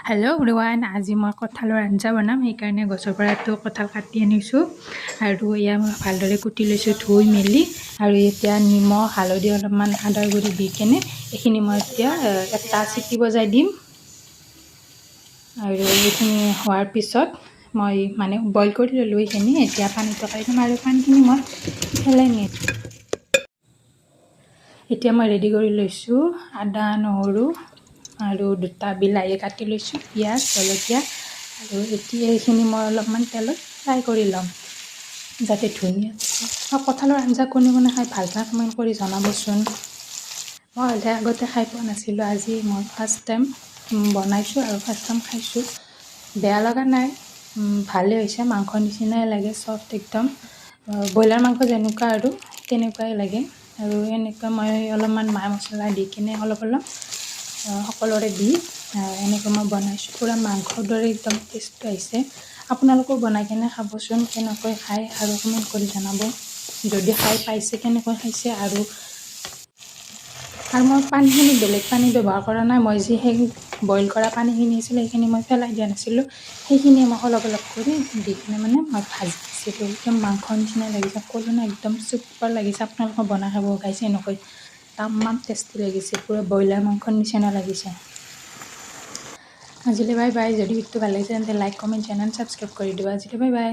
Hello' everyone, আজি মই কঁঠালৰ আঞ্জা বনাম। সেইকাৰণে গছৰ পৰা এইটো কঁঠাল কাটি আনিছোঁ আৰু এয়া মই ভালদৰে কুটি লৈছোঁ ধুই মেলি। আৰু এতিয়া নিমখ হালধি অলপমান আদাৰ গুড়ি দি কেনে এইখিনি মই এতিয়া এটা চিটি বজাই দিম। আৰু এইখিনি হোৱাৰ পিছত মই বইল কৰি ল'লোঁ এইখিনি। এতিয়া পানীটো কাঢ়ি দিম আৰু পানীখিনি মই পেলাই নিম। এতিয়া মই ৰেডি কৰি লৈছোঁ আদা নহৰু আৰু দুটা বিলাহী কাটি লৈছোঁ, পিঁয়াজ জলকীয়া। আৰু এতিয়া এইখিনি মই অলপমান তেলত ফ্ৰাই কৰি ল'ম যাতে ধুনীয়া। কঁঠালৰ আঞ্জা কোনে কোনে খাই ভাল পায় কমেণ্ট কৰি জনাবচোন। মই আগতে খাই পোৱা নাছিলোঁ, আজি মই ফাৰ্ষ্ট টাইম বনাইছোঁ আৰু ফাৰ্ষ্ট টাইম খাইছোঁ। বেয়া লগা নাই, ভালেই হৈছে। মাংস নিচিনাই লাগে, চফ্ট একদম। ব্ৰইলাৰ মাংস যেনেকুৱা আৰু তেনেকুৱাই লাগে। আৰু এনেকুৱা মই অলপমান মা মছলা দি কিনে অলপ সকলোৰে দি এনেকৈ মই বনাইছোঁ। পূৰা মাংসৰ দৰে একদম টেষ্টটো আহিছে। আপোনালোকেও বনাই কিনে খাবচোন, কেনেকৈ খায় আৰু কমেণ্ট কৰি জনাব যদি খাই পাইছে, কেনেকৈ খাইছে। আৰু মই পানীখিনি বেলেগ পানী ব্যৱহাৰ কৰা নাই। মই যি সেই বইল কৰা পানীখিনি আছিলে সেইখিনি মই পেলাই দিয়া নাছিলোঁ। সেইখিনি মই অলপ কৰি দি কিনে মই ভাজিছিলোঁ। একদম মাংসৰ নিচিনা লাগিছে, ক'লো না একদম চুপাৰ লাগিছে। আপোনালোকে বনাই খাব গাইছে এনেকৈ, তামাম টেষ্টি লাগিছে। পূৰা ব্ৰইলাৰ মাংসৰ নিচিনা লাগিছে। আজিলৈ বাই বাই। যদি ভিডিঅ'টো ভাল লাগিছে তেন্তে লাইক কমেণ্ট চেনেল ছাবস্ক্ৰাইব কৰি দিব। আজিলৈ বাই বাই।